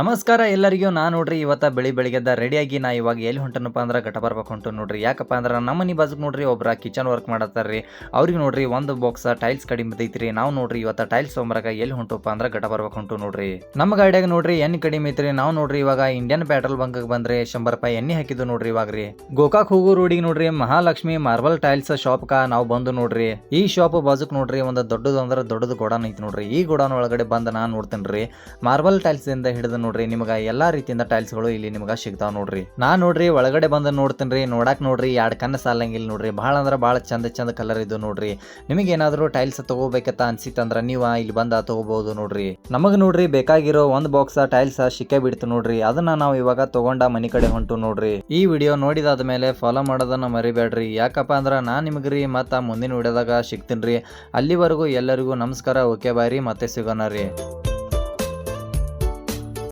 ನಮಸ್ಕಾರ ಎಲ್ಲರಿಗೂ ನಾ ನೋಡ್ರಿ ಇವತ್ತ ಬೆಳಿಗ್ಗೆದ ರೆಡಿಯಾಗಿ ನಾ ಇವಾಗ ಎಲ್ಲಿ ಹೊಂಟನಪ್ಪ ಅಂದ್ರೆ ಘಟ ಬರ್ಬೇಕು ಹೊಂಟು ನೋಡ್ರಿ. ಯಾಕಪ್ಪ ಅಂದ್ರೆ ನಮ್ಮ ಮನೆ ಬಾಜುಕ್ ನೋಡ್ರಿ ಒಬ್ರ ಕಿಚನ್ ವರ್ಕ್ ಮಾಡತ್ತಾರ್ರಿ. ಅವ್ರಿಗೆ ನೋಡ್ರಿ ಒಂದು ಬಾಕ್ಸ್ ಟೈಲ್ಸ್ ಕಡಿಮೆ ಐತ್ರಿ. ನಾವು ನೋಡ್ರಿ ಇವತ್ತ ಟೈಲ್ಸ್ ತೊಂಬರಕ ಎಲ್ಲಿ ಹೊಂಟುಪ್ಪ ಅಂದ್ರೆ ಘಟ ಬರ್ಬೇಕು ಹೊಂಟು ನೋಡ್ರಿ. ನಮ್ಮ ಗಾಡಿಯಾಗ ನೋಡ್ರಿ ಎಣ್ಣೆ ಕಡಿಮೆ ಐತ್ರಿ. ನಾವು ನೋಡ್ರಿ ಇವಾಗ ಇಂಡಿಯನ್ ಪೆಟ್ರೋಲ್ ಬಂಕ್ ಬಂದ್ರೆ 100 ರೂಪಾಯಿ ಎಣ್ಣೆ ಹಾಕಿದ್ದು ನೋಡ್ರಿ. ಇವಾಗ್ರಿ ಗೋಕಾಕ್ ಹೋಗೋ ರೋಡಿಗೆ ನೋಡ್ರಿ ಮಹಾಲಕ್ಷ್ಮಿ ಮಾರ್ಬಲ್ ಟೈಲ್ಸ್ ಶಾಪ್ ನಾವು ಬಂದು ನೋಡ್ರಿ. ಈ ಶಾಪ್ ಬಾಜುಕ್ ನೋಡ್ರಿ ಒಂದು ದೊಡ್ಡದು ಗೋಡಾನ್ ಐತಿ ನೋಡ್ರಿ. ಈ ಗೋಡಾನ್ ಒಳಗಡೆ ಬಂದು ನಾನು ನೋಡ್ತೇನ್ರಿ ಮಾರ್ಬಲ್ ಟೈಲ್ಸ್ ಇಂದ ಹಿಡಿದು ನೋಡ್ರಿ ನಿಮ್ಗ ಎಲ್ಲಾ ರೀತಿಯಿಂದ ಟೈಲ್ಸ್ ಗಳು ಇಲ್ಲಿ ನಿಮ್ಗ ಸಿಗ್ತಾವ ನೋಡ್ರಿ. ನಾ ನೋಡ್ರಿ ಒಳಗಡೆ ಬಂದು ನೋಡ್ತೇನ್ರಿ. ನೋಡಾಕ್ ನೋಡ್ರಿ 2 ಕಣ್ಣು ಸಾಲಂಗಿಲ್ಲ ನೋಡ್ರಿ. ಬಹಳ ಅಂದ್ರೆ ಬಹಳ ಚಂದ ಕಲರ್ ಇದು ನೋಡ್ರಿ. ನಿಮಗೆ ಏನಾದ್ರು ಟೈಲ್ಸ್ ತಗೋಬೇಕಂತ ಅನ್ಸಿತ್ತಂದ್ರ ನೀವ ಇಲ್ಲಿ ಬಂದ ತಗೋಬಹುದು ನೋಡ್ರಿ. ನಮಗ್ ನೋಡ್ರಿ ಬೇಕಾಗಿರೋ ಒಂದು ಬಾಕ್ಸ್ ಟೈಲ್ಸ್ ಸಿಕ್ಕೇ ಬಿಡ್ತು ನೋಡ್ರಿ. ಅದನ್ನ ನಾವು ಇವಾಗ ತಗೊಂಡ ಮನಿ ಕಡೆ ಹೊಂಟು ನೋಡ್ರಿ. ಈ ವಿಡಿಯೋ ನೋಡಿದಾದ ಮೇಲೆ ಫಾಲೋ ಮಾಡೋದನ್ನ ಮರಿಬೇಡ್ರಿ. ಯಾಕಪ್ಪ ಅಂದ್ರ ನಾ ನಿಮಗ್ರಿ ಮತ್ತ ಮುಂದಿನ ವಿಡಿಯೋದಾಗ ಸಿಗ್ತೀನ್ರಿ. ಅಲ್ಲಿವರೆಗೂ ಎಲ್ಲರಿಗೂ ನಮಸ್ಕಾರ. ಓಕೆ ಬಾಯ್ ರೀ, ಮತ್ತೆ ಸಿಗೋಣ ರೀ.